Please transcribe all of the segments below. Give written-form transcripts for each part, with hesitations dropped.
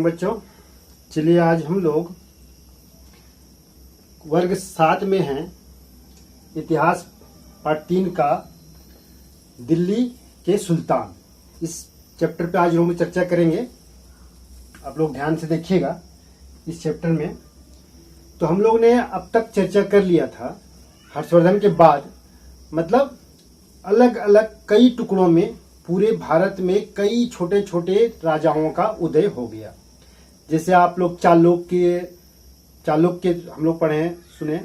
Morning बच्चों। चलिए आज हम लोग वर्ग 7 में हैं, इतिहास पार्ट 3 का दिल्ली के सुल्तान। इस चैप्टर पे आज हम चर्चा करेंगे। आप लोग ध्यान से देखिएगा इस चैप्टर में। तो हम लोग ने अब तक चर्चा कर लिया था हर्षवर्धन के बाद, मतलब अलग अलग कई टुकड़ों में पूरे भारत में कई छोटे छोटे राजाओं का उदय हो गया। जैसे आप लोग चालुक्य हम लोग पढ़े हैं, सुने,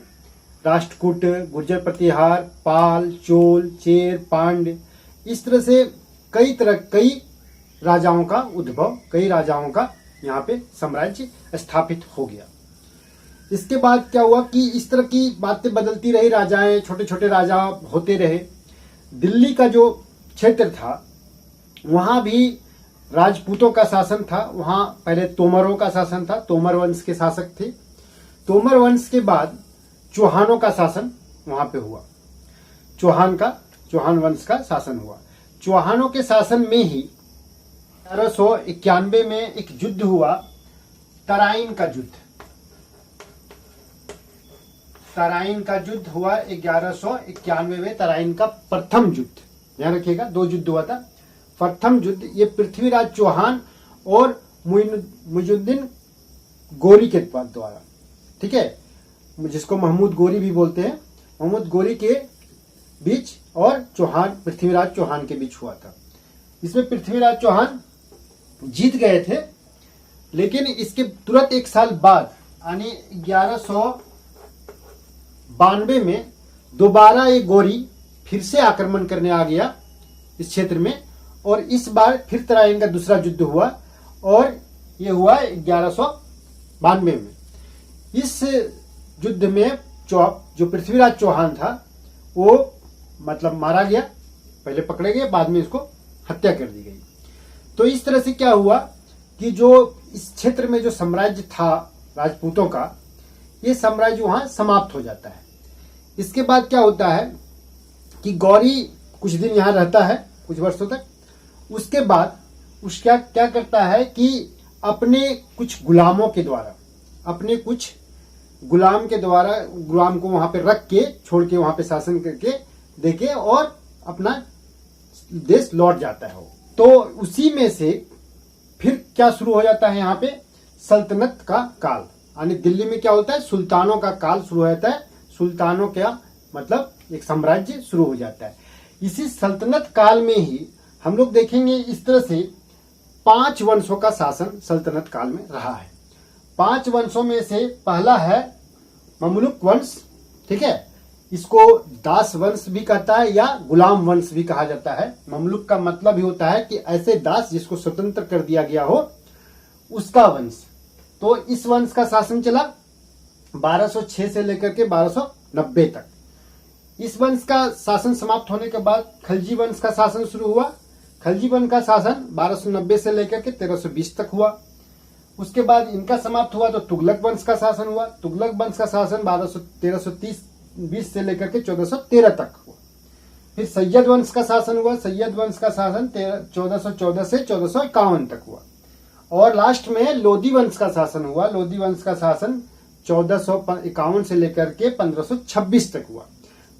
राष्ट्रकूट, गुर्जर प्रतिहार, पाल, चोल, चेर, पांड्य, इस तरह से कई राजाओं का उद्भव, कई राजाओं का यहाँ पे साम्राज्य स्थापित हो गया। इसके बाद क्या हुआ कि इस तरह की बातें बदलती रही, राजाएं, छोटे छोटे राजा होते रहे। दिल्ली का जो क्षेत्र था वहां भी राजपूतों का शासन था। वहां पहले तोमरों का शासन था, तोमर वंश के शासक थे। तोमर वंश के बाद चौहानों का शासन वहां पे हुआ। चौहान वंश का शासन हुआ। चौहानों के शासन में ही 1191 में एक युद्ध हुआ, तराइन का युद्ध। तराइन का युद्ध हुआ 1191 में, तराइन का प्रथम युद्ध। ध्यान रखिएगा, 2 युद्ध हुआ था। प्रथम युद्ध ये पृथ्वीराज चौहान और मुइजुद्दीन गोरी के द्वारा, ठीक है, जिसको महमूद गोरी भी बोलते हैं, महमूद गोरी के बीच और पृथ्वीराज चौहान के बीच हुआ था। इसमें पृथ्वीराज चौहान जीत गए थे, लेकिन इसके तुरंत 1 साल बाद यानी 1192 में दोबारा ये गोरी फिर से आक्रमण करने आ गया इस क्षेत्र में, और इस बार फिर तराइन का दूसरा युद्ध हुआ और ये हुआ 1192 में। इस युद्ध में जो पृथ्वीराज चौहान था वो मतलब मारा गया, पहले पकड़े गए, बाद में इसको हत्या कर दी गई। तो इस तरह से क्या हुआ कि जो इस क्षेत्र में जो साम्राज्य था राजपूतों का, ये साम्राज्य वहां समाप्त हो जाता है। इसके बाद क्या होता है कि गौरी कुछ दिन यहाँ रहता है, कुछ वर्षों तक। उसके बाद उसका क्या करता है कि अपने कुछ गुलामों के द्वारा, गुलाम को वहां पे रख के, छोड़ के, वहां पे शासन करके देके और अपना देश लौट जाता है वो। तो उसी में से फिर क्या शुरू हो जाता है, यहाँ पे सल्तनत का काल, यानी दिल्ली में क्या होता है, सुल्तानों का काल शुरू हो जाता है। सुल्तानों का मतलब एक साम्राज्य शुरू हो जाता है। इसी सल्तनत काल में ही हम लोग देखेंगे इस तरह से 5 वंशों का शासन सल्तनत काल में रहा है। 5 वंशों में से पहला है ममलुक वंश, ठीक है। इसको दास वंश भी कहता है या गुलाम वंश भी कहा जाता है। ममलुक का मतलब ही होता है कि ऐसे दास जिसको स्वतंत्र कर दिया गया हो, उसका वंश। तो इस वंश का शासन चला 1206 से लेकर के 1290 तक। इस वंश का शासन समाप्त होने के बाद खलजी वंश का शासन शुरू हुआ। खलजी वंश का शासन 1290 से लेकर के 1320 तक हुआ। उसके बाद इनका समाप्त हुआ तो तुगलक वंश का शासन हुआ। तुगलक वंश का शासन 1320 से लेकर के 1413 तक हुआ। फिर सैयद वंश का शासन हुआ। सैयद वंश का शासन 1414 से 1451 तक हुआ। और लास्ट में लोधी वंश का शासन हुआ। लोधी वंश का शासन 1451 से लेकर के 1526 तक हुआ।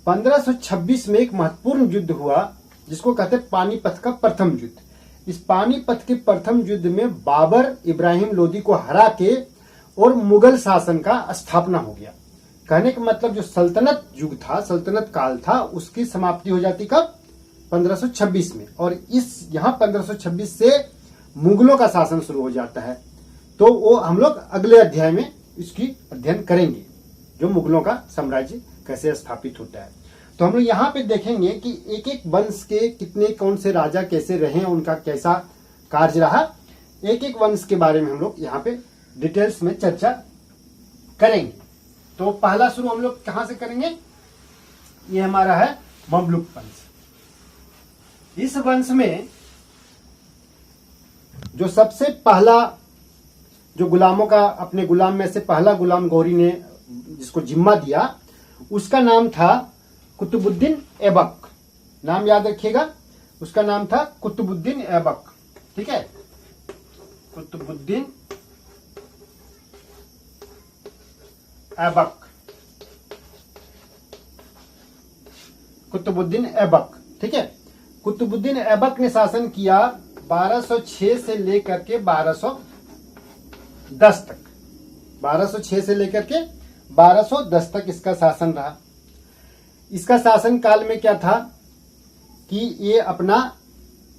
1526 में एक महत्वपूर्ण युद्ध हुआ जिसको कहते हैं पानीपत का प्रथम युद्ध। इस पानीपत के प्रथम युद्ध में बाबर इब्राहिम लोदी को हरा के और मुगल शासन का स्थापना हो गया। कहने का मतलब जो सल्तनत युग था, सल्तनत काल था, उसकी समाप्ति हो जाती कब, 1526 में। और इस यहाँ 1526 से मुगलों का शासन शुरू हो जाता है। तो वो हम लोग अगले अध्याय में इसकी अध्ययन करेंगे, जो मुगलों का साम्राज्य कैसे स्थापित होता है। तो हम लोग यहाँ पे देखेंगे कि एक एक वंश के कितने कौन से राजा कैसे रहे, उनका कैसा कार्य रहा। एक एक वंश के बारे में हम लोग यहाँ पे डिटेल्स में चर्चा करेंगे। तो पहला शुरू हम लोग कहाँ से करेंगे, ये हमारा है ममलुक वंश। इस वंश में जो सबसे पहला जो गुलामों का, अपने गुलाम में से पहला गुलाम गौरी ने जिसको जिम्मा दिया, उसका नाम था कुतुबुद्दीन ऐबक। नाम याद रखिएगा, उसका नाम था कुतुबुद्दीन ऐबक, ठीक है। कुतुबुद्दीन ऐबक, कुतुबुद्दीन ऐबक, ठीक है। कुतुबुद्दीन ऐबक ने शासन किया 1206 से लेकर के 1210 तक। 1206 से लेकर के 1210 तक इसका शासन रहा। इसका शासन काल में क्या था कि ये अपना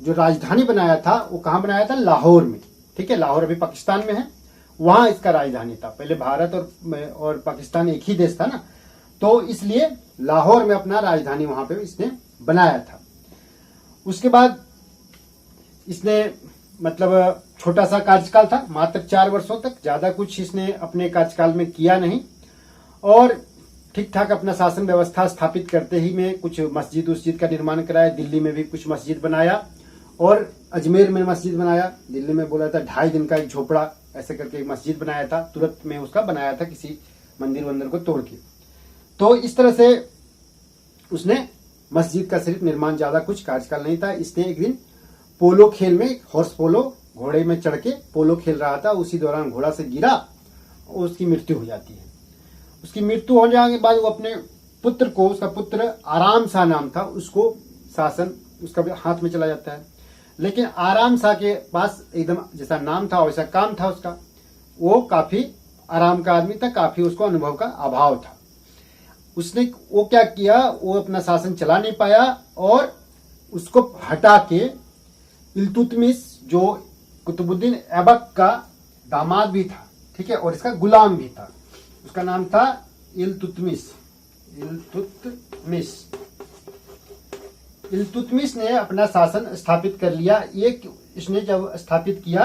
जो राजधानी बनाया था वो कहां बनाया था? लाहौर में, ठीक है। लाहौर अभी पाकिस्तान में है, वहां इसका राजधानी था। पहले भारत और पाकिस्तान एक ही देश था ना, तो इसलिए लाहौर में अपना राजधानी वहां पे इसने बनाया था। उसके बाद इसने मतलब छोटा सा कार्यकाल था, मात्र 4 वर्षों तक, ज्यादा कुछ इसने अपने कार्यकाल में किया नहीं। और ठीक ठाक अपना शासन व्यवस्था स्थापित करते ही में कुछ मस्जिद उस्जिद का निर्माण कराया। दिल्ली में भी कुछ मस्जिद बनाया और अजमेर में मस्जिद बनाया। दिल्ली में बोला था 2.5 दिन का एक झोपड़ा ऐसे करके एक मस्जिद बनाया था, तुरंत में उसका बनाया था किसी मंदिर वंदिर को तोड़ के। तो इस तरह से उसने मस्जिद का सिर्फ निर्माण, ज्यादा कुछ कार्यकाल नहीं था। इसने एक दिन पोलो खेल में, हॉर्स पोलो, घोड़े में चढ़ के पोलो खेल रहा था, उसी दौरान घोड़ा से गिरा और उसकी मृत्यु हो जाती है। उसकी मृत्यु हो जाने के बाद वो अपने पुत्र को, उसका पुत्र आराम शाह नाम था, उसको शासन उसका हाथ में चला जाता है। लेकिन आराम शाह के पास एकदम जैसा नाम था वैसा काम था उसका, वो काफी आराम का आदमी था, काफी उसको अनुभव का अभाव था। उसने वो क्या किया, वो अपना शासन चला नहीं पाया और उसको हटा के इल्तुतमिश, जो कुतुबुद्दीन ऐबक का दामाद भी था, ठीक है, और इसका गुलाम भी था, उसका नाम था इल्तुतमिश। इल्तुतमिश ने अपना शासन स्थापित कर लिया। ये इसने जब स्थापित किया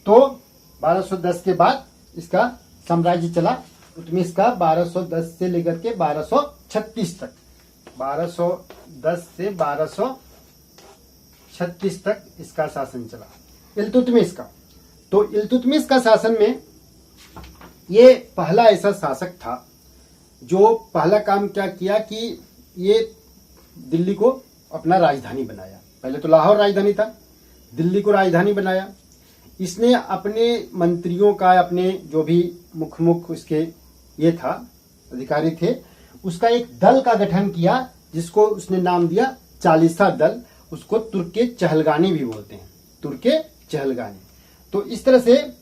तो 1210 के बाद इसका साम्राज्य चला इल्तुतमिश का, 1210 से लेकर के 1236 तक, 1210 से 1236 तक इसका शासन चला इल्तुतमिश का। तो इल्तुतमिश का शासन में ये पहला ऐसा शासक था जो पहला काम क्या किया कि ये दिल्ली को अपना राजधानी बनाया। पहले तो लाहौर राजधानी था, दिल्ली को राजधानी बनाया। इसने अपने मंत्रियों का, अपने जो भी मुख उसके ये था, अधिकारी थे, उसका एक दल का गठन किया जिसको उसने नाम दिया चालीसा दल। उसको तुर्के चहलगानी भी बोलते हैं, तुर्के चहलगानी। तो इस तरह से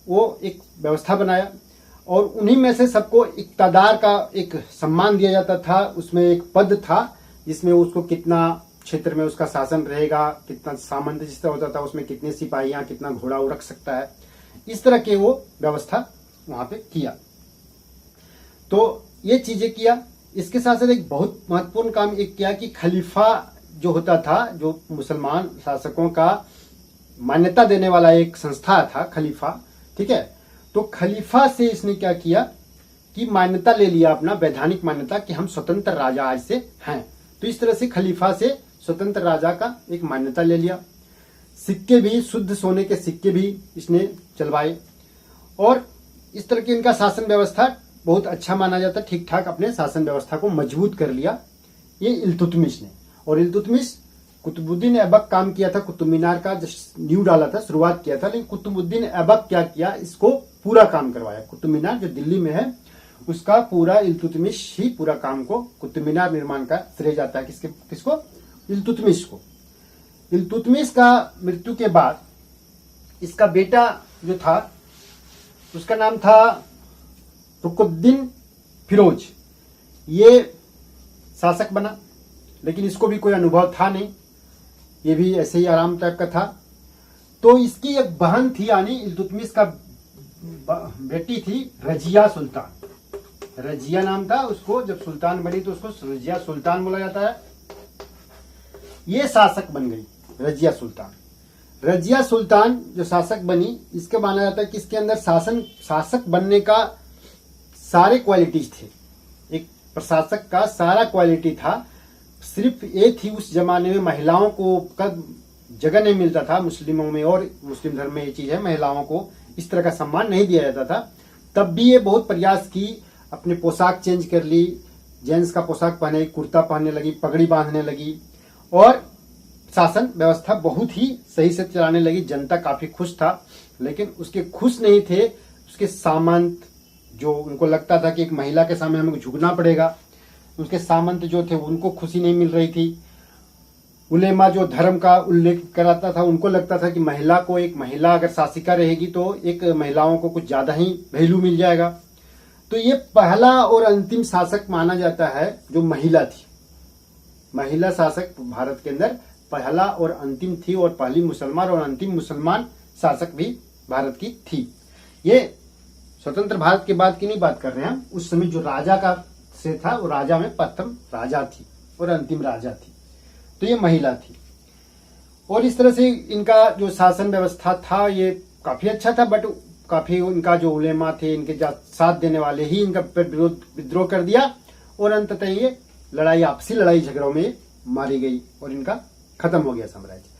वो एक व्यवस्था बनाया और उन्हीं में से सबको इक्तादार का एक सम्मान दिया जाता था। उसमें एक पद था जिसमें उसको कितना क्षेत्र में उसका शासन रहेगा, कितना सामंत जिस तरह होता था, उसमें कितने सिपाहियां, कितना घोड़ा वो रख सकता है, इस तरह के वो व्यवस्था वहां पे किया। तो ये चीजें किया। इसके साथ साथ एक बहुत महत्वपूर्ण काम एक किया कि खलीफा जो होता था, जो मुसलमान शासकों का मान्यता देने वाला एक संस्था था खलीफा, ठीक है। तो खलीफा से इसने क्या किया कि मान्यता ले लिया, अपना वैधानिक मान्यता कि हम स्वतंत्र राजा आज से हैं। तो इस तरह से खलीफा से स्वतंत्र राजा का एक मान्यता ले लिया। सिक्के भी, शुद्ध सोने के सिक्के भी इसने चलवाए और इस तरह की इनका शासन व्यवस्था बहुत अच्छा माना जाता, ठीक ठाक अपने शासन व्यवस्था को मजबूत कर लिया ये इल्तुतमिश ने। और इल्तुतमिश, कुतुबुद्दीन ऐबक काम किया था कुतुब मीनार का, न्यू डाला था, शुरुआत किया था, लेकिन कुतुबुद्दीन ऐबक क्या किया, इसको पूरा काम करवाया। कुतुब मीनार जो दिल्ली में है उसका पूरा इल्तुतमिश ही पूरा काम को, कुतुब मीनार निर्माण का श्रेय जाता है किसको? इल्तुतमिश को। इल्तुतमिश का मृत्यु के बाद इसका बेटा जो था उसका नाम था रुकुद्दीन फिरोज। ये शासक बना, लेकिन इसको भी कोई अनुभव था नहीं, ये भी ऐसे ही आराम टाइप का था। तो इसकी एक बहन थी, यानी इल्तुतमिश का बेटी थी रजिया सुल्तान। रजिया नाम था उसको, जब सुल्तान बनी तो उसको रजिया सुल्तान बोला जाता है। ये शासक बन गई रजिया सुल्तान। रजिया सुल्तान जो शासक बनी, इसके माना जाता है कि इसके अंदर शासक बनने का सारे क्वालिटीज थे, एक प्रशासक का सारा क्वालिटी था। सिर्फ ये थी उस जमाने में महिलाओं को का जगह नहीं मिलता था, मुस्लिमों में और मुस्लिम धर्म में ये चीज है, महिलाओं को इस तरह का सम्मान नहीं दिया जाता था। तब भी ये बहुत प्रयास की, अपने पोशाक चेंज कर ली, जेंट्स का पोशाक पहने, कुर्ता पहनने लगी, पगड़ी बांधने लगी और शासन व्यवस्था बहुत ही सही से चलाने लगी। जनता काफी खुश था, लेकिन उसके खुश नहीं थे उसके सामंत, जो उनको लगता था कि एक महिला के सामने हमें झुकना पड़ेगा। उसके सामंत जो थे उनको खुशी नहीं मिल रही थी। उलेमा जो धर्म का उल्लेख कराता था उनको लगता था कि महिला को, एक महिला अगर शासिका रहेगी तो एक महिलाओं को कुछ ज्यादा ही वैल्यू मिल जाएगा। तो ये पहला और अंतिम शासक माना जाता है जो महिला थी। महिला शासक भारत के अंदर पहला और अंतिम थी, और पहली मुसलमान और अंतिम मुसलमान शासक भी भारत की थी। ये स्वतंत्र भारत के बाद की नहीं बात कर रहे हैं हम, उस समय जो राजा का से था वो राजा में प्रथम राजा थी और अंतिम राजा थी, तो ये महिला थी। और इस तरह से इनका जो शासन व्यवस्था था ये काफी अच्छा था, बट काफी इनका जो उलेमा थे, इनके साथ देने वाले ही इनका विद्रोह कर दिया, और अंततः ये लड़ाई, आपसी लड़ाई झगड़ों में मारी गई और इनका खत्म हो गया साम्राज्य।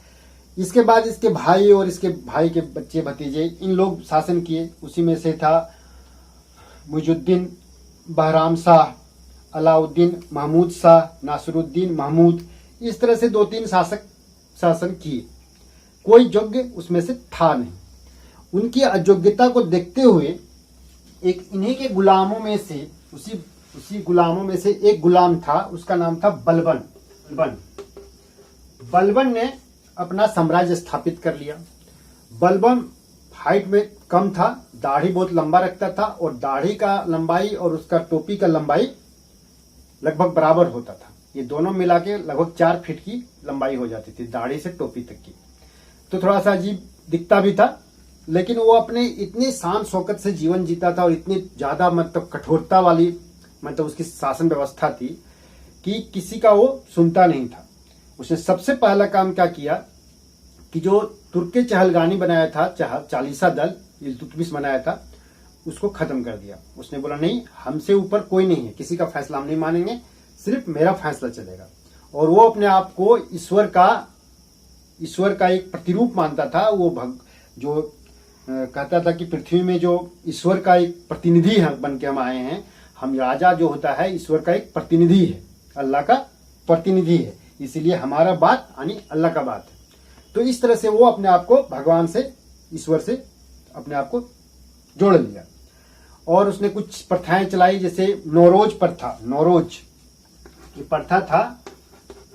इसके बाद इसके भाई और इसके भाई के बच्चे भतीजे इन लोग शासन किए। उसी में से था मुइजुद्दीन, बहराम शाह, अलाउद्दीन, महमूद शाह, नासिरुद्दीन महमूद। इस तरह से 2-3 शासक शासन किए। कोई योग्य उसमें से था नहीं। उनकी अयोग्यता को देखते हुए एक इन्हीं के गुलामों में से, उसी गुलामों में से एक गुलाम था, उसका नाम था बलबन। बलबन ने अपना साम्राज्य स्थापित कर लिया। बलबन हाइट में कम था, दाढ़ी बहुत लंबा रखता था, और दाढ़ी का लंबाई और उसका टोपी का लंबाई लगभग बराबर होता था। ये दोनों मिला के लगभग 4 फीट की लंबाई हो जाती थी, दाढ़ी से टोपी तक की। तो थोड़ा सा अजीब दिखता भी था, लेकिन वो अपने इतनी शान शौकत से जीवन जीता था और इतनी ज्यादा मतलब कठोरता वाली मतलब उसकी शासन व्यवस्था थी कि किसी का वो सुनता नहीं था। उसने सबसे पहला काम क्या किया कि जो तुर्के चहलगानी बनाया था, चालीसा दल इल्तुतमिश बनाया था, उसको खत्म कर दिया। उसने बोला नहीं, हमसे ऊपर कोई नहीं है, किसी का फैसला हम नहीं मानेंगे, सिर्फ मेरा फैसला चलेगा। और वो अपने आप को ईश्वर का एक प्रतिरूप मानता था। वो जो कहता था कि पृथ्वी में जो ईश्वर का एक प्रतिनिधि है बन के हम आए हैं, हम राजा जो होता है ईश्वर का एक प्रतिनिधि है, अल्लाह का प्रतिनिधि है, इसीलिए हमारा बात यानी अल्लाह का बात है। तो इस तरह से वो अपने आप को भगवान से, ईश्वर से अपने आप को जोड़ लिया। और उसने कुछ प्रथाएं चलाई, जैसे नौरोज प्रथा। नौरोज ये प्रथा था,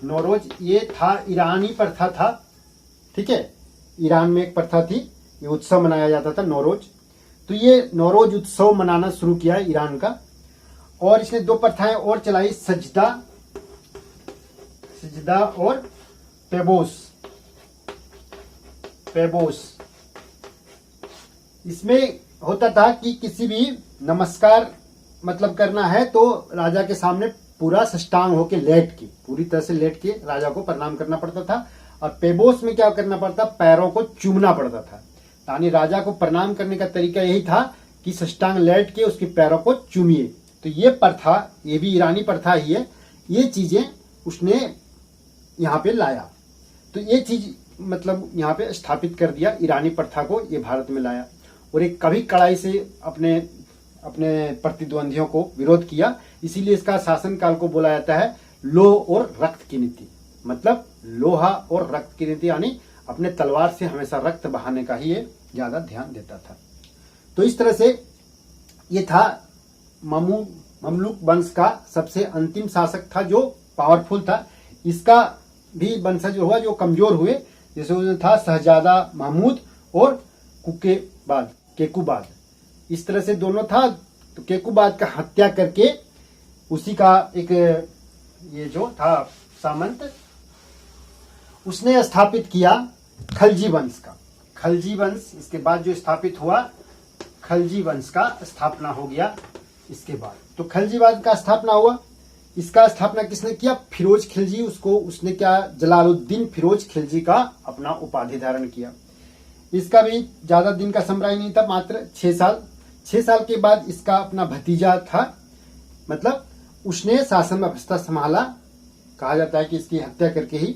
नौरोज ये था ईरानी प्रथा था, ठीक है। ईरान में एक प्रथा थी, ये उत्सव मनाया जाता था नौरोज। तो ये नौरोज उत्सव मनाना शुरू किया ईरान का। और इसने 2 प्रथाएं और चलाई, सजदा और पेबोस। इसमें होता था कि किसी भी नमस्कार मतलब करना है तो राजा के सामने पूरा सष्टांग होके लेट के, पूरी तरह से लेट के राजा को प्रणाम करना पड़ता था। और पेबोस में क्या करना पड़ता, पैरों को चूमना पड़ता था। यानी राजा को प्रणाम करने का तरीका यही था कि सष्टांग लेट के उसके पैरों को चूमिए। तो ये प्रथा, ये भी ईरानी प्रथा ही है, ये चीजें उसने यहाँ पे लाया। तो ये चीज मतलब यहाँ पे स्थापित कर दिया, ईरानी प्रथा को ये भारत में लाया। और एक कभी कड़ाई से अपने प्रतिद्वंदियों को विरोध किया। इसीलिए इसका शासनकाल को बोला जाता है लोह और रक्त की नीति। मतलब लोहा और रक्त की नीति, यानी अपने तलवार से हमेशा रक्त बहाने का ही ये ज्यादा ध्यान देता था। तो इस तरह से ये था ममलूक वंश का सबसे अंतिम शासक था, जो पावरफुल था। इसका भी वंशज हुआ जो कमजोर हुए, जैसे उसमें था शहजादा महमूद और केकुबाद। इस तरह से दोनों था। तो केकुबाद का हत्या करके उसी का एक ये जो था सामंत, उसने स्थापित किया खलजी वंश का। खलजी वंश इसके बाद जो स्थापित हुआ, खलजी वंश का स्थापना हो गया इसके बाद। तो खलजी वंश का स्थापना हुआ। इसका स्थापना किसने किया, फिरोज खिलजी। उसने क्या, जलालुद्दीन फिरोज खिलजी का अपना उपाधि धारण किया। इसका भी ज्यादा दिन का साम्राज्य नहीं था, मात्र 6 साल। 6 साल के बाद इसका अपना भतीजा था, मतलब उसने शासन व्यवस्था संभाला। कहा जाता है कि इसकी हत्या करके ही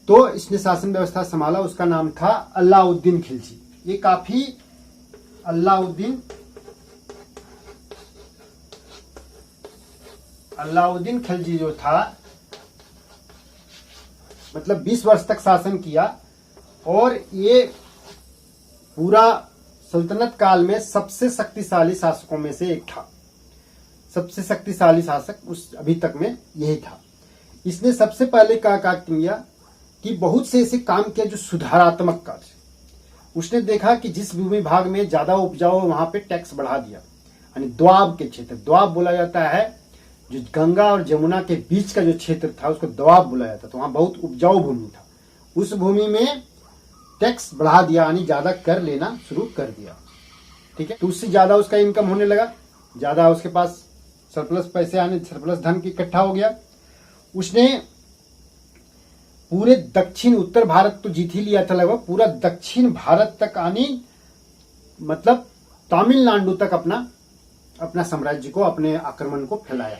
तो इसने शासन व्यवस्था संभाला। उसका नाम था अलाउद्दीन खिलजी। ये काफी अलाउद्दीन खिलजी जो था, मतलब 20 वर्ष तक शासन किया। और ये पूरा सल्तनत काल में सबसे शक्तिशाली शासकों में से एक था। सबसे शक्तिशाली शासक उस अभी तक में यही था। इसने सबसे पहले क्या किया कि बहुत से ऐसे काम किया जो सुधारात्मक कार्य। उसने देखा कि जिस भूमि भाग में ज्यादा उपजाऊ वहां पे टैक्स बढ़ा दिया, यानी द्वाब के क्षेत्र, द्वाब बोला जाता है जो गंगा और जमुना के बीच का जो क्षेत्र था उसको द्वाब बोला जाता, तो वहां बहुत उपजाऊ भूमि था। उस भूमि में टैक्स बढ़ा दिया, यानी ज्यादा कर लेना शुरू कर दिया। ठीक है, तो उससे ज्यादा उसका इनकम होने लगा, ज्यादा उसके पास सरप्लस पैसे आने, सरप्लस धन इकट्ठा हो गया। उसने पूरे दक्षिण उत्तर भारत तो जीत ही लिया था, लगभग पूरा दक्षिण भारत तक आनी मतलब तमिलनाडु तक अपना साम्राज्य को, अपने आक्रमण को फैलाया।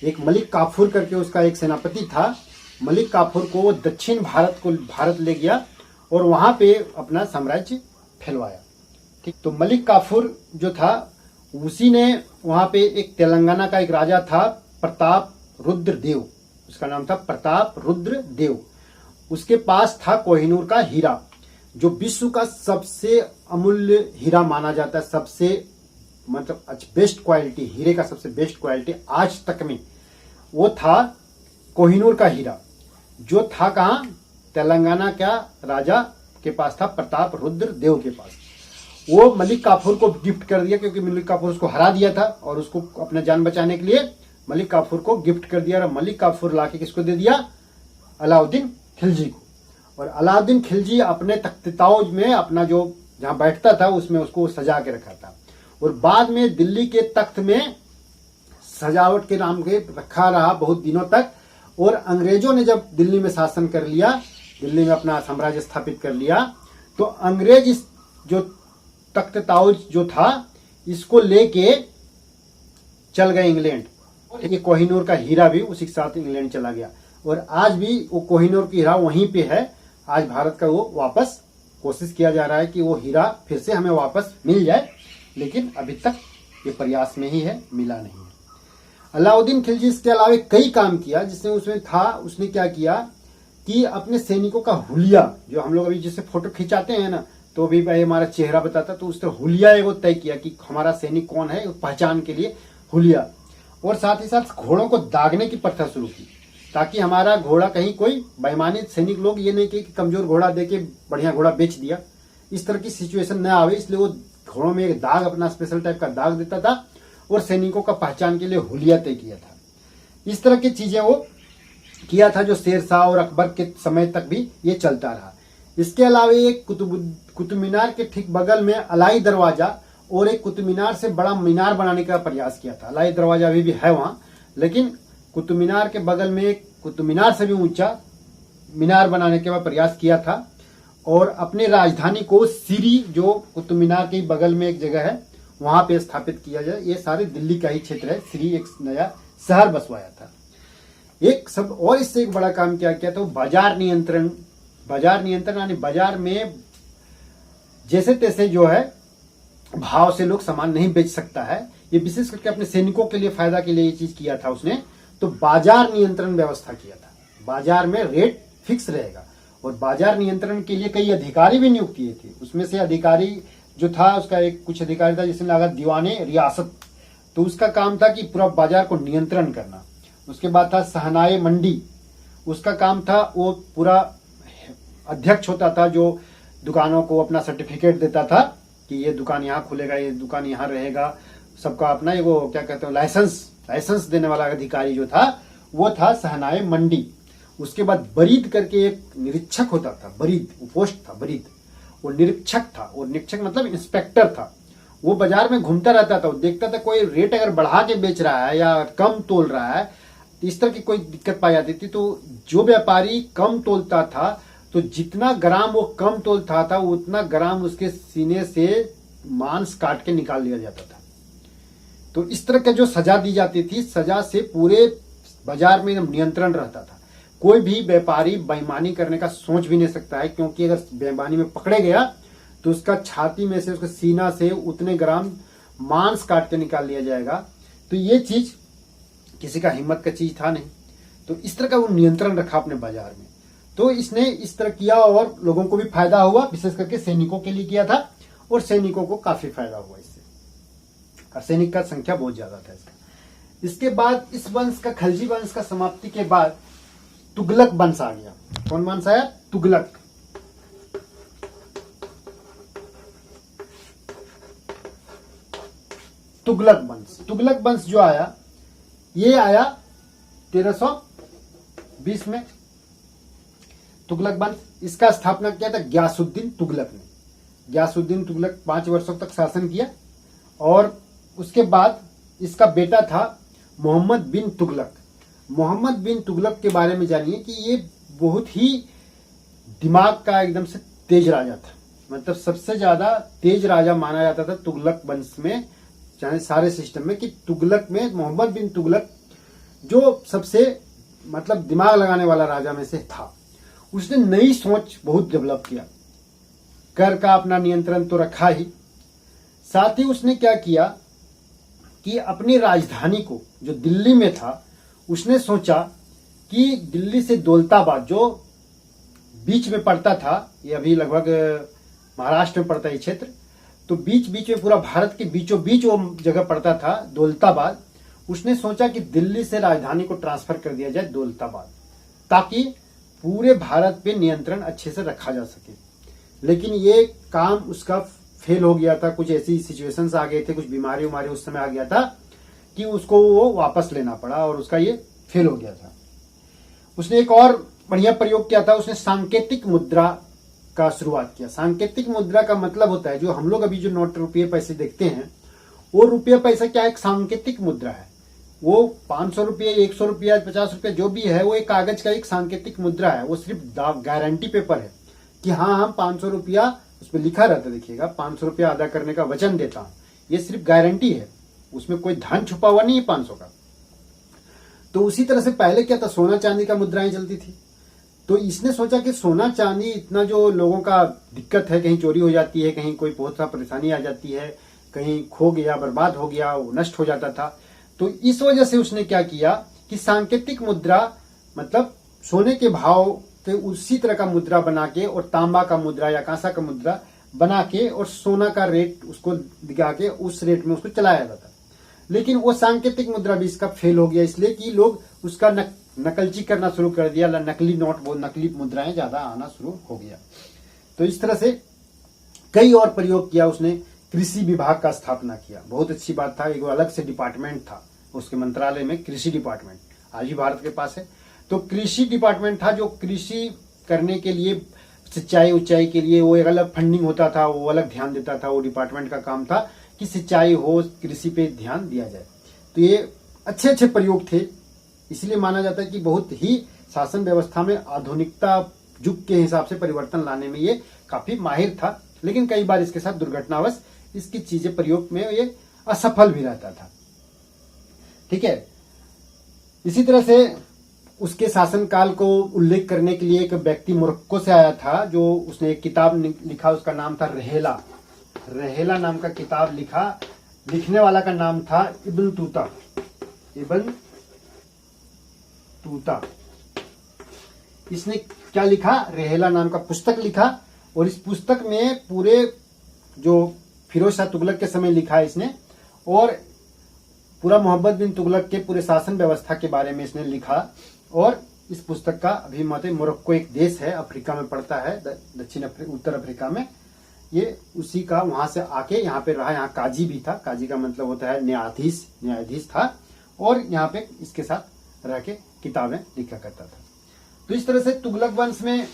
एक मलिक काफूर करके उसका एक सेनापति था, मलिक काफूर को वो दक्षिण भारत ले गया और वहां पे अपना साम्राज्य फैलवाया। ठीक, तो मलिक काफूर जो था उसी ने वहां पे एक तेलंगाना का एक राजा था प्रताप रुद्र देव, उसका नाम था प्रताप रुद्र देव। उसके पास था कोहिनूर का हीरा, जो विश्व का सबसे अमूल्य हीरा माना जाता है, सबसे मतलब बेस्ट क्वालिटी, हीरे का सबसे बेस्ट क्वालिटी आज तक में वो था कोहिनूर का हीरा, जो था कहाँ, तेलंगाना का राजा के पास था, प्रताप रुद्र देव के पास। वो मलिक काफूर को गिफ्ट कर दिया, क्योंकि मलिक काफूर उसको हरा दिया था और उसको अपना जान बचाने के लिए मलिक काफूर को गिफ्ट कर दिया। और मलिक काफूर लाके किसको दे दिया, अलाउद्दीन खिलजी को। और अलाउद्दीन खिलजी अपने तख्त ताउज में अपना जो जहां बैठता था उसमें उसको सजा के रखा था, और बाद में दिल्ली के तख्त में सजावट के नाम के रखा रहा बहुत दिनों तक। और अंग्रेजों ने जब दिल्ली में शासन कर लिया, दिल्ली में अपना साम्राज्य स्थापित कर लिया, तो अंग्रेज इस जो तख्त ताउज जो था इसको लेके चल गए इंग्लैंड। ये कोहिनूर का हीरा भी उसी के साथ इंग्लैंड चला गया, और आज भी वो कोहिनूर की हीरा वहीं पे है। आज भारत का वो वापस कोशिश किया जा रहा है कि वो हीरा फिर से हमें वापस मिल जाए, लेकिन अभी तक ये प्रयास में ही है, मिला नहीं है। अलाउद्दीन खिलजी इसके अलावा कई काम किया, जिसमें उसमें था, उसने क्या किया कि अपने सैनिकों का हुलिया, जो हम लोग अभी जिससे फोटो खिंचाते हैं ना, तो अभी भाई हमारा चेहरा बताता, तो उस तरह हुलिया एगो तय किया कि हमारा सैनिक कौन है, पहचान के लिए हुलिया। और साथ ही साथ घोड़ों को दागने की प्रथा शुरू की, ताकि हमारा घोड़ा कहीं कोई बेईमानी सैनिक लोग ये नहीं कि कमजोर घोड़ा देके बढ़िया घोड़ा बेच दिया, इस तरह की सिचुएशन न आवे, इसलिए वो घोड़ों में एक दाग, अपना स्पेशल टाइप का दाग देता था, और सैनिकों का पहचान के लिए हुलिया तय किया था। इस तरह की चीजें वो किया था, जो शेरशाह और अकबर के समय तक भी ये चलता रहा। इसके अलावा एक कुतुब मीनार के ठीक बगल में अलाई दरवाजा और एक कुतुब मीनार से बड़ा मीनार बनाने का प्रयास किया था। अलाई दरवाजा अभी भी है वहां, लेकिन कुतुब मीनार के बगल में एक कुतुब मीनार से भी ऊंचा मीनार बनाने का प्रयास किया था। और अपने राजधानी को सिरी, जो कुतुब मीनार के बगल में एक जगह है, वहां पे स्थापित किया जाए। ये सारे दिल्ली का ही क्षेत्र है, सिरी एक नया शहर बसवाया था। एक सब और इससे एक बड़ा काम क्या किया था, बाजार नियंत्रण। बाजार नियंत्रण यानी बाजार में जैसे तैसे जो है भाव से लोग सामान नहीं बेच सकता है, ये विशेष करके अपने सैनिकों के लिए फायदा के लिए ये चीज किया था उसने। तो बाजार नियंत्रण व्यवस्था किया था, बाजार में रेट फिक्स रहेगा, और बाजार नियंत्रण के लिए कई अधिकारी भी नियुक्त किए थे। उसमें से अधिकारी जो था, उसका एक कुछ अधिकारी था जिसने लगा दीवाने रियासत, तो उसका काम था कि पूरा बाजार को नियंत्रण करना। उसके बाद था सहनाए मंडी, उसका काम था वो पूरा अध्यक्ष होता था, जो दुकानों को अपना सर्टिफिकेट देता था कि ये दुकान यहाँ खुलेगा, ये दुकान यहाँ रहेगा, सबका अपना ये वो क्या कहते हैं लाइसेंस देने वाला अधिकारी जो था वो था सहनाए मंडी। उसके बाद बरीद करके एक निरीक्षक होता था, बरीद वो पोस्ट था, बरीद वो निरीक्षक था, और निरीक्षक मतलब इंस्पेक्टर था। वो बाजार में घूमता रहता था, वो देखता था कोई रेट अगर बढ़ा के बेच रहा है या कम तोल रहा है, इस तरह की कोई दिक्कत पाई जाती थी, तो जो व्यापारी कम तोलता था, तो जितना ग्राम वो कम तोलता था उतना ग्राम उसके सीने से मांस काट के निकाल लिया जाता था। तो इस तरह का जो सजा दी जाती थी, सजा से पूरे बाजार में नियंत्रण रहता था। कोई भी व्यापारी बेईमानी करने का सोच भी नहीं सकता है, क्योंकि अगर बेईमानी में पकड़े गया तो उसका छाती में से, उसके सीना से उतने ग्राम मांस काट के निकाल लिया जाएगा। तो ये चीज किसी का हिम्मत का चीज था नहीं, तो इस तरह का वो नियंत्रण रखा अपने बाजार में। तो इसने इस तरह किया और लोगों को भी फायदा हुआ, विशेष करके सैनिकों के लिए किया था। और सैनिकों को काफी फायदा हुआ इससे, और सैनिक का संख्या बहुत ज्यादा था इसका। इसके बाद इस वंश का, खलजी वंश का समाप्ति के बाद तुगलक वंश आ गया। कौन वंश आया? तुगलक। तुगलक वंश, तुगलक वंश जो आया, ये आया 1320 में। तुगलक वंश, इसका स्थापना किया था गयासुद्दीन तुगलक ने। गयासुद्दीन तुगलक 5 वर्षों तक शासन किया, और उसके बाद इसका बेटा था मोहम्मद बिन तुगलक। मोहम्मद बिन तुगलक के बारे में जानिए कि ये बहुत ही दिमाग का एकदम से तेज राजा था, मतलब सबसे ज्यादा तेज राजा माना जाता था तुगलक वंश में, चाहे सारे सिस्टम में, कि तुगलक में मोहम्मद बिन तुगलक जो सबसे मतलब दिमाग लगाने वाला राजा में से था। उसने नई सोच बहुत डेवलप किया, कर का अपना नियंत्रण तो रखा ही, साथ ही उसने क्या किया कि अपनी राजधानी को, जो दिल्ली में था, उसने सोचा कि दिल्ली से दौलताबाद, जो बीच में पड़ता था, ये अभी लगभग महाराष्ट्र में पड़ता है ये क्षेत्र, तो बीच बीच में पूरा भारत के बीचों बीच वो जगह पड़ता था दौलताबाद। उसने सोचा कि दिल्ली से राजधानी को ट्रांसफर कर दिया जाए दौलताबाद, ताकि पूरे भारत पे नियंत्रण अच्छे से रखा जा सके। लेकिन ये काम उसका फेल हो गया था, कुछ ऐसी सिचुएशंस आ गए थे, कुछ बीमारी उमारी उस समय आ गया था कि उसको वो वापस लेना पड़ा, और उसका ये फेल हो गया था। उसने एक और बढ़िया प्रयोग किया था, उसने सांकेतिक मुद्रा का शुरुआत किया। सांकेतिक मुद्रा का मतलब होता है, जो हम लोग अभी जो नोट रुपये पैसे देखते हैं, वो रुपये पैसा क्या, एक सांकेतिक मुद्रा है। वो 500 रुपये, 100 रुपया, 50 रुपया जो भी है, वो एक कागज का एक सांकेतिक मुद्रा है। वो सिर्फ गारंटी पेपर है कि हाँ, हम 500 रुपया, उसमें लिखा रहता है, देखिएगा, 500 रुपया अदा करने का वचन देता हूं। ये सिर्फ गारंटी है, उसमें कोई धन छुपा हुआ नहीं है 500 का। तो उसी तरह से पहले क्या था, सोना चांदी का मुद्राएं चलती थी। तो इसने सोचा कि सोना चांदी इतना जो लोगों का दिक्कत है, कहीं चोरी हो जाती है, कहीं कोई बहुत सा परेशानी आ जाती है, कहीं खो गया, बर्बाद हो गया, वो नष्ट हो जाता था। तो इस वजह से उसने क्या किया कि सांकेतिक मुद्रा, मतलब सोने के भाव के उसी तरह का मुद्रा बना के, और तांबा का मुद्रा या कांसा का मुद्रा बना के, और सोना का रेट उसको दिखा के उस रेट में उसको चलाया जाता। लेकिन वो सांकेतिक मुद्रा भी इसका फेल हो गया, इसलिए कि लोग उसका नकलची करना शुरू कर दिया, नकली नोट, वो नकली मुद्राएं ज्यादा आना शुरू हो गया। तो इस तरह से कई और प्रयोग किया उसने। कृषि विभाग का स्थापना किया, बहुत अच्छी बात था। एक अलग से डिपार्टमेंट था उसके मंत्रालय में, कृषि डिपार्टमेंट, आज भी भारत के पास है। तो कृषि डिपार्टमेंट था, जो कृषि करने के लिए, सिंचाई उच्चाई के लिए वो एक अलग फंडिंग होता था, वो अलग ध्यान देता था। वो डिपार्टमेंट का काम था कि सिंचाई हो, कृषि पे ध्यान दिया जाए। तो ये अच्छे अच्छे प्रयोग थे, इसलिए माना जाता है कि बहुत ही शासन व्यवस्था में आधुनिकता युग के हिसाब से परिवर्तन लाने में ये काफी माहिर था। लेकिन कई बार इसके साथ दुर्घटनावश इसकी चीजें प्रयोग में ये असफल भी रहता था। ठीक है, इसी तरह से उसके शासनकाल को उल्लेख करने के लिए एक व्यक्ति मोरक्को से आया था, जो उसने एक किताब लिखा, उसका नाम था रहेला। रहेला नाम का किताब लिखा, लिखने वाला का नाम था इब्न तूता। इब्न तूता, इसने क्या लिखा, रहेला नाम का पुस्तक लिखा। और इस पुस्तक में पूरे जो फिरोज शाह तुगलक के समय लिखा है इसने, और पूरा मोहम्मद बिन तुगलक के पूरे शासन व्यवस्था के बारे में इसने लिखा। और इस पुस्तक का अभिमत, मोरक्को एक देश है, अफ्रीका में पड़ता है, उत्तर अफ्रीका में। ये उसी का, वहां से आके यहाँ पे रहा। यहाँ काजी भी था, काजी का मतलब होता है न्यायाधीश, न्यायाधीश था। और यहाँ पे इसके साथ रह के किताबें लिखा करता था। तो इस तरह से तुगलक वंश में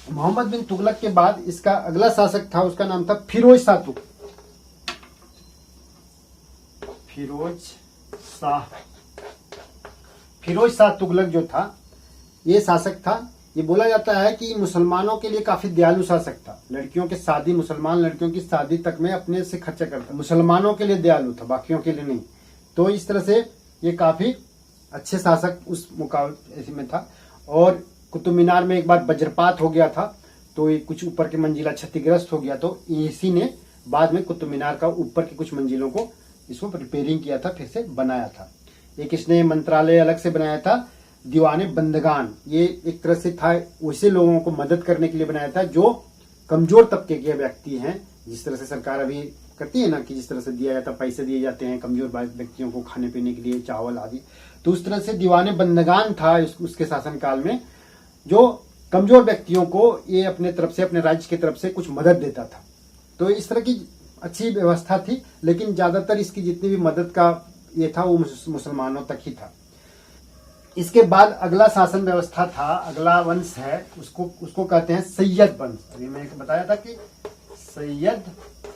मोहम्मद बिन तुगलक के बाद इसका अगला शासक था, उसका नाम था फिरोज शाह तुगलक। फिरोज शाह तुगलक जो था, ये शासक था। ये बोला जाता है कि मुसलमानों के लिए काफी दयालु शासक था। लड़कियों के शादी, मुसलमान लड़कियों की शादी तक में अपने से खर्चा करता, मुसलमानों के लिए दयालु था, बाकियों के लिए नहीं। तो इस तरह से ये काफी अच्छे शासक उस मुकाबले में था। और कुतुब मीनार में एक बार वज्रपात हो गया था, तो ये कुछ ऊपर के मंजिला क्षतिग्रस्त हो गया। तो इसी ने बाद में कुतुब मीनार का ऊपर के कुछ मंजिलों को इसको रिपेयरिंग किया था, फिर से बनाया था। एक इसने मंत्रालय अलग से बनाया था, दीवाने बंदगान। ये एक तरह से था, वैसे लोगों को मदद करने के लिए बनाया था जो कमजोर तबके के व्यक्ति हैं, जिस तरह से सरकार अभी करती है ना कि जिस तरह से दिया जाता, पैसे दिए जाते हैं कमजोर व्यक्तियों को खाने पीने के लिए, चावल आदि, तो उस तरह से दीवाने बंदगान था उसके शासनकाल में, जो कमजोर व्यक्तियों को ये अपने तरफ से, अपने राज्य की तरफ से कुछ मदद देता था। तो इस तरह की अच्छी व्यवस्था थी, लेकिन ज्यादातर इसकी जितनी भी मदद का ये था वो मुसलमानों तक ही था। इसके बाद अगला शासन व्यवस्था था, अगला वंश है, उसको कहते हैं सैयद वंश। अभी मैंने बताया था कि सैयद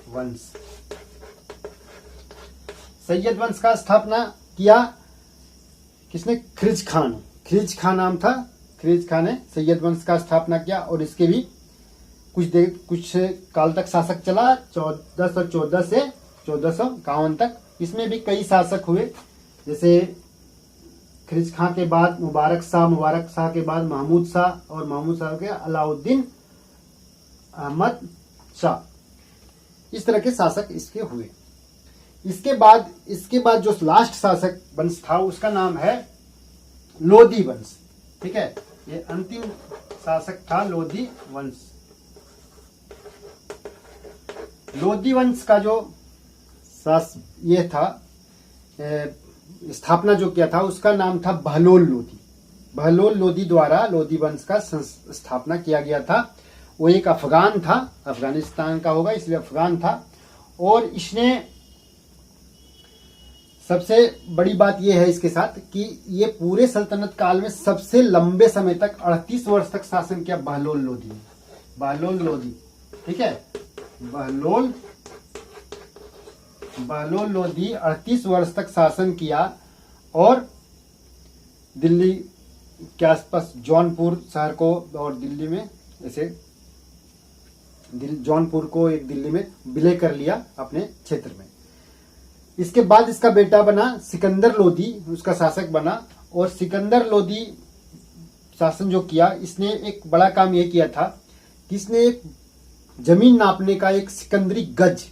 वंश। सैयद वंश का स्थापना किया किसने? खिलजी खान। खिलजी खान नाम था, खिलजी खान ने सैयद वंश का स्थापना किया और इसके भी कुछ काल तक शासक चला, 1414 से 1452 तक। इसमें भी कई शासक हुए, जैसे खिलजी खां के बाद मुबारक शाह के बाद महमूद शाह, और महमूद शाह के अलाउद्दीन अहमद शाह। इस तरह के शासक इसके हुए। इसके बाद जो लास्ट शासक वंश था उसका नाम है लोधी वंश। ठीक है, ये अंतिम शासक था लोधी वंश। लोधी वंश का जो ये था, स्थापना जो किया था उसका नाम था बहलोल लोधी। बहलोल लोधी द्वारा लोधी वंश का स्थापना किया गया था। वो एक अफगान था, अफगानिस्तान का होगा इसलिए अफगान था। और इसने सबसे बड़ी बात यह है इसके साथ कि ये पूरे सल्तनत काल में सबसे लंबे समय तक 38 वर्ष तक शासन किया बहलोल लोधी ने। बहलोल लोधी, ठीक है, बहलोल लोधी 38 वर्ष तक शासन किया और दिल्ली के आसपास जौनपुर शहर को, और दिल्ली में जैसे जौनपुर को एक दिल्ली में विलय कर लिया अपने क्षेत्र में। इसके बाद इसका बेटा बना सिकंदर लोधी, उसका शासक बना। और सिकंदर लोधी शासन जो किया, इसने एक बड़ा काम यह किया था कि इसने एक जमीन नापने का एक सिकंदरी गज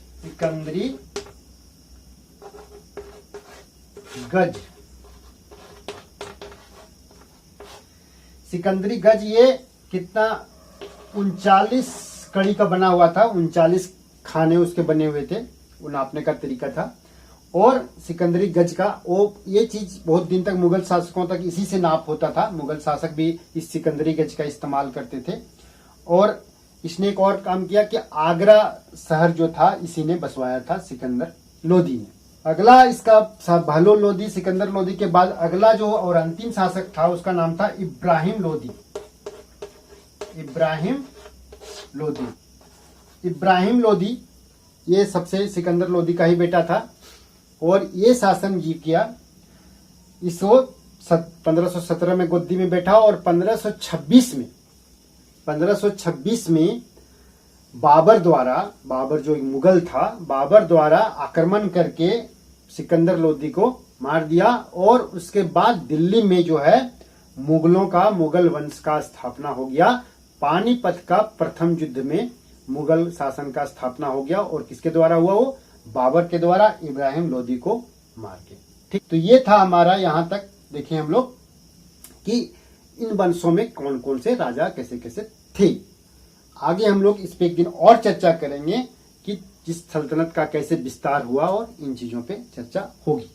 ये कितना 39 कड़ी का बना हुआ था, 39 खाने उसके बने हुए थे, वो नापने का तरीका था। और सिकंदरी गज का ये चीज बहुत दिन तक मुगल शासकों तक इसी से नाप होता था। मुगल शासक भी इस सिकंदरी गज का इस्तेमाल करते थे। और इसने एक और काम किया कि आगरा शहर जो था इसी ने बसवाया था सिकंदर लोधी ने। अगला इसका बहलोल लोधी, सिकंदर लोधी के बाद अगला जो और अंतिम शासक था उसका नाम था इब्राहिम लोधी। इब्राहिम लोधी ये सबसे सिकंदर लोधी का ही बेटा था और ये शासन जी किया। इसको 1517 में गद्दी में बैठा और 1526 में बाबर जो मुगल था, बाबर द्वारा आक्रमण करके सिकंदर लोधी को मार दिया। और उसके बाद दिल्ली में जो है मुगल वंश का स्थापना हो गया। पानीपत का प्रथम युद्ध में मुगल शासन का स्थापना हो गया। और किसके द्वारा हुआ? वो बाबर के द्वारा, इब्राहिम लोधी को मार के। ठीक, तो ये था हमारा यहाँ तक देखें हम लोग कि इन वंशों में कौन कौन से राजा कैसे कैसे थे। आगे हम लोग इस पे एक दिन और चर्चा करेंगे कि जिस सल्तनत का कैसे विस्तार हुआ, और इन चीजों पे चर्चा होगी।